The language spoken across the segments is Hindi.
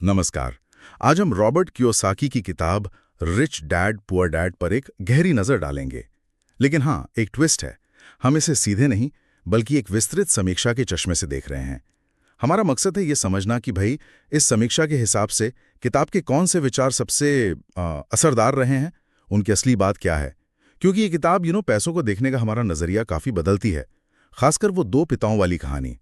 नमस्कार। आज हम रॉबर्ट कियोसाकी की किताब रिच डैड पुअर डैड पर एक गहरी नजर डालेंगे। लेकिन हाँ, एक ट्विस्ट है। हम इसे सीधे नहीं बल्कि एक विस्तृत समीक्षा के चश्मे से देख रहे हैं। हमारा मकसद है ये समझना कि भाई इस समीक्षा के हिसाब से किताब के कौन से विचार सबसे असरदार रहे हैं, उनकी असली बात क्या है। क्योंकि ये किताब पैसों को देखने का हमारा नजरिया काफी बदलती है, खासकर वो दो पिताओं वाली कहानी।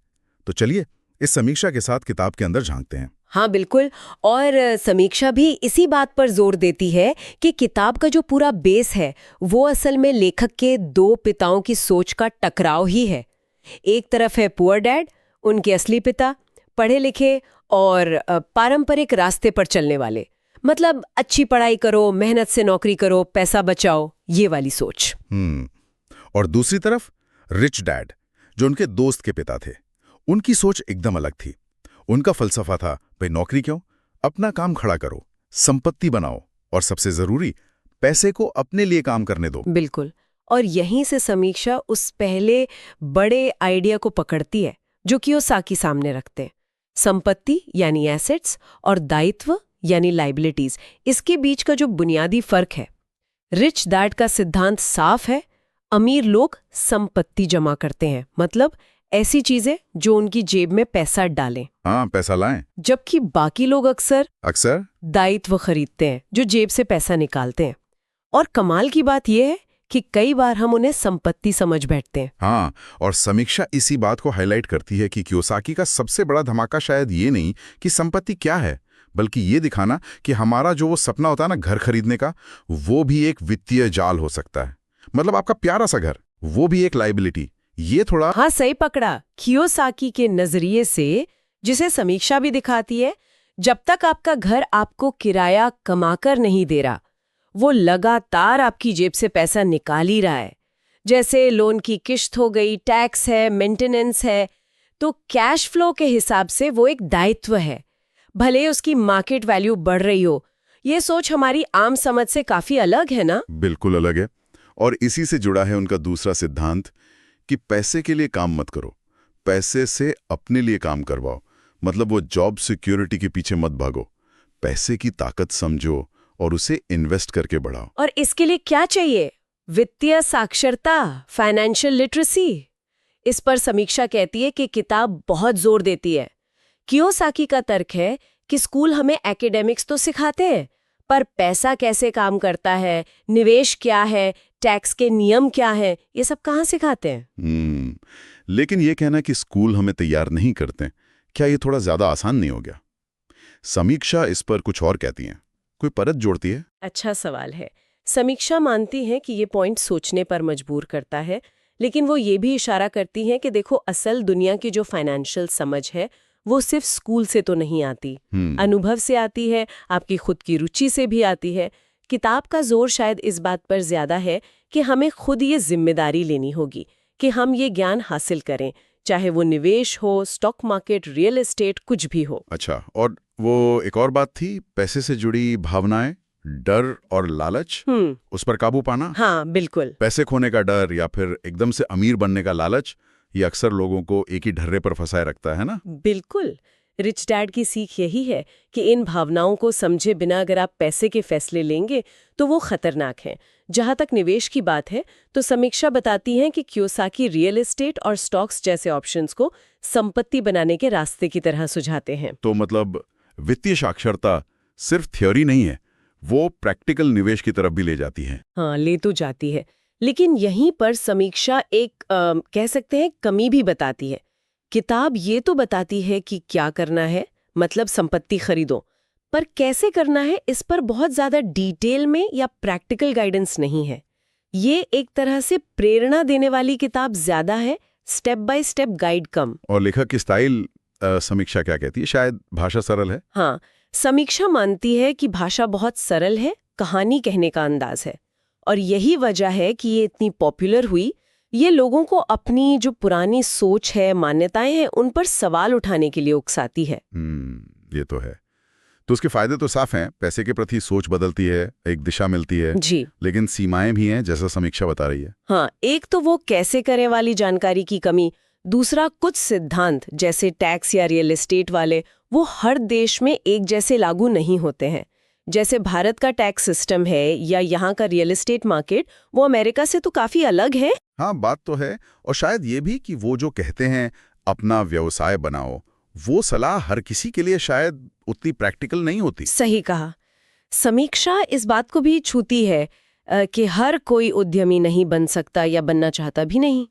तो चलिए इस समीक्षा के साथ किताब के अंदर झांकते हैं। हाँ बिल्कुल। और समीक्षा भी इसी बात पर जोर देती है कि किताब का जो पूरा बेस है वो असल में लेखक के दो पिताओं की सोच का टकराव ही है। एक तरफ है पुअर डैड, उनके असली पिता, पढ़े लिखे और पारंपरिक रास्ते पर चलने वाले, मतलब अच्छी पढ़ाई करो, मेहनत से नौकरी करो, पैसा बचाओ, ये वाली सोच। और दूसरी तरफ रिच डैड, जो उनके दोस्त के पिता थे। उनकी सोच एकदम अलग थी। उनका फलसफा था, भाई नौकरी क्यों, अपना काम खड़ा करो, संपत्ति बनाओ और सबसे जरूरी पैसे को अपने लिए काम करने दो। बिल्कुल। और यहीं से समीक्षा उस पहले बड़े आइडिया को पकड़ती है जो कियोसाकी सामने रखते हैं। संपत्ति यानी एसेट्स और दायित्व यानी लाइबिलिटीज, इसके बीच का जो बुनियादी फर्क है। रिच डैड का सिद्धांत साफ है, अमीर लोग संपत्ति जमा करते हैं, मतलब ऐसी चीजें जो उनकी जेब में पैसा डालें। हाँ, पैसा लाएं। जबकि बाकी लोग अक्सर दायित्व खरीदते हैं जो जेब से पैसा निकालते हैं। और कमाल की बात यह है कि कई बार हम उन्हें संपत्ति समझ बैठते हैं। हाँ, और समीक्षा इसी बात को हाईलाइट करती है कि कियोसाकी का सबसे बड़ा धमाका शायद ये नहीं कि संपत्ति क्या है, बल्कि ये दिखाना कि हमारा जो वो सपना होता है ना घर खरीदने का, वो भी एक वित्तीय जाल हो सकता है। मतलब आपका प्यारा सा घर, वो भी एक लाइबिलिटी। ये थोड़ा हाँ, सही पकड़ा। कियोसाकी के नजरिए से, जिसे समीक्षा भी दिखाती है, जब तक आपका घर आपको किराया कमाकर नहीं दे रहा, वो लगातार आपकी जेब से पैसा निकाल ही रहा है। जैसे लोन की किश्त हो गई, टैक्स है, मेंटेनेंस है, तो कैश फ्लो के हिसाब से वो एक दायित्व है, भले उसकी मार्केट वैल्यू बढ़ रही हो। ये सोच हमारी आम समझ से काफी अलग है ना? बिल्कुल अलग है। और इसी से जुड़ा है उनका दूसरा सिद्धांत कि पैसे के लिए काम मत करो, पैसे से अपने लिए काम करवाओ। मतलब वो जॉब सिक्योरिटी के पीछे मत भागो, पैसे की ताकत समझो और उसे इन्वेस्ट करके बढ़ाओ। और इसके लिए क्या चाहिए? वित्तीय साक्षरता, फाइनेंशियल लिटरेसी। इस पर समीक्षा कहती है कि किताब बहुत जोर देती है। कियोसाकी का तर्क है कि स्कूल हमें एकेडमिक्स तो सिखाते हैं, पर पैसा कैसे काम करता है, निवेश क्या है, टैक्स के नियम क्या हैं, ये सब कहाँ सिखाते हैं? लेकिन ये कहना कि स्कूल हमें तैयार नहीं करते, क्या ये थोड़ा ज्यादा आसान नहीं हो गया? समीक्षा इस पर कुछ और कहती है, कोई परत जोड़ती है। अच्छा सवाल है। समीक्षा मानती है कि ये पॉइंट सोचने पर मजबूर करता है, लेकिन वो ये भी इशारा करती है कि देखो, असल दुनिया की जो फाइनेंशियल समझ है वो सिर्फ स्कूल से तो नहीं आती, अनुभव से आती है, आपकी खुद की रुचि से भी आती है। किताब का जोर शायद इस बात पर ज्यादा है कि हमें खुद ये जिम्मेदारी लेनी होगी कि हम ये ज्ञान हासिल करें, चाहे वो निवेश हो, स्टॉक मार्केट, रियल एस्टेट, कुछ भी हो। अच्छा, और वो एक और बात थी, पैसे से जुड़ी भावनाएं, डर और लालच, उस पर काबू पाना। हाँ बिल्कुल। पैसे खोने का डर या फिर एकदम से अमीर बनने का लालच, ये अक्सर लोगों को एक ही ढर्रे पर फंसाए रखता है ना? बिल्कुल। रिच डैड की सीख यही है कि इन भावनाओं को समझे बिना अगर आप पैसे के फैसले लेंगे तो वो खतरनाक हैं। जहां तक निवेश की बात है, तो समीक्षा बताती है कि कियोसाकी रियल एस्टेट और स्टॉक्स जैसे ऑप्शंस को संपत्ति बनाने के रास्ते की तरह सुझाते हैं। तो मतलब वित्तीय साक्षरता सिर्फ थ्योरी नहीं है, वो प्रैक्टिकल निवेश की तरफ भी ले जाती है। हाँ, ले तो जाती है, लेकिन यहीं पर समीक्षा एक कह सकते हैं कमी भी बताती है। किताब ये तो बताती है कि क्या करना है, मतलब संपत्ति खरीदो, पर कैसे करना है इस पर बहुत ज्यादा डिटेल में या प्रैक्टिकल गाइडेंस नहीं है। ये एक तरह से प्रेरणा देने वाली किताब ज्यादा है, स्टेप बाय स्टेप गाइड कम। और लेखक की स्टाइल, समीक्षा क्या कहती है? शायद भाषा सरल है। हाँ, समीक्षा मानती है कि भाषा बहुत सरल है, कहानी कहने का अंदाज है, और यही वजह है कि ये इतनी पॉपुलर हुई। ये लोगों को अपनी जो पुरानी सोच है, मान्यताएं हैं, उन पर सवाल उठाने के लिए उकसाती है। ये तो है। तो उसके फायदे तो साफ हैं, पैसे के प्रति सोच बदलती है, एक दिशा मिलती है जी, लेकिन सीमाएं भी हैं, जैसा समीक्षा बता रही है। हाँ, एक तो वो कैसे करें वाली जानकारी की कमी, दूसरा, कुछ सिद्धांत जैसे टैक्स या रियल एस्टेट वाले वो हर देश में एक जैसे लागू नहीं होते हैं। जैसे भारत का टैक्स सिस्टम है या यहाँ का रियल एस्टेट मार्केट, वो अमेरिका से तो काफी अलग है। हाँ, बात तो है। और शायद ये भी कि वो जो कहते हैं अपना व्यवसाय बनाओ, वो सलाह हर किसी के लिए शायद उतनी प्रैक्टिकल नहीं होती। सही कहा। समीक्षा इस बात को भी छूती है कि हर कोई उद्यमी नहीं बन सकता या बनना चाहता भी नहीं।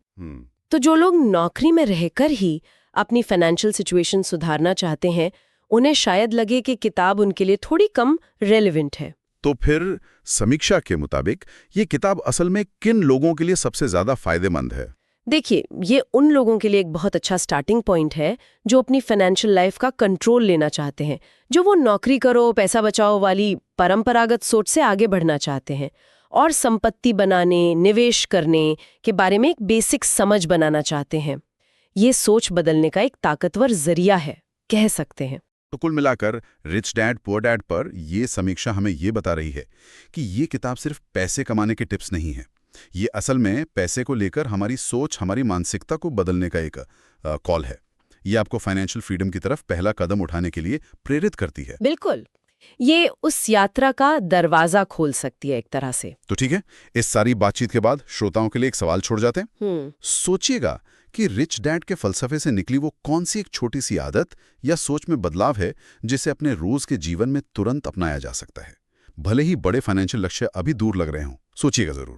तो जो लोग नौकरी में रहकर ही अपनी फाइनेंशियल सिचुएशन सुधारना चाहते हैं, उन्हें शायद लगे कि किताब उनके लिए थोड़ी कम रेलेवेंट है। तो फिर समीक्षा के मुताबिक ये किताब असल में किन लोगों के लिए सबसे ज्यादा फायदेमंद है? देखिए, ये उन लोगों के लिए एक बहुत अच्छा स्टार्टिंग पॉइंट है जो अपनी फाइनेंशियल लाइफ का कंट्रोल लेना चाहते हैं, जो वो नौकरी करो पैसा बचाओ वाली परंपरागत सोच से आगे बढ़ना चाहते हैं और संपत्ति बनाने, निवेश करने के बारे में एक बेसिक समझ बनाना चाहते हैं। ये सोच बदलने का एक ताकतवर जरिया है, कह सकते हैं। तो कुल मिलाकर रिच डैड पुअर डैड पर ये समीक्षा हमें ये बता रही है कि ये किताब सिर्फ पैसे कमाने के टिप्स नहीं है। ये असल में पैसे को लेकर हमारी सोच, हमारी मानसिकता को बदलने का एक कॉल है। ये आपको फाइनेंशियल फ्रीडम की तरफ पहला कदम उठाने के लिए प्रेरित करती है। बिल्कुल, ये उस यात्रा का दरवाजा खोल सकती है एक तरह से। तो ठीक है, इस सारी बातचीत के बाद श्रोताओं के लिए एक सवाल छोड़ जाते हैं। सोचिएगा कि रिच डैड के फलसफे से निकली वो कौन सी एक छोटी सी आदत या सोच में बदलाव है जिसे अपने रोज के जीवन में तुरंत अपनाया जा सकता है, भले ही बड़े फाइनेंशियल लक्ष्य अभी दूर लग रहे हों। सोचिएगा जरूर।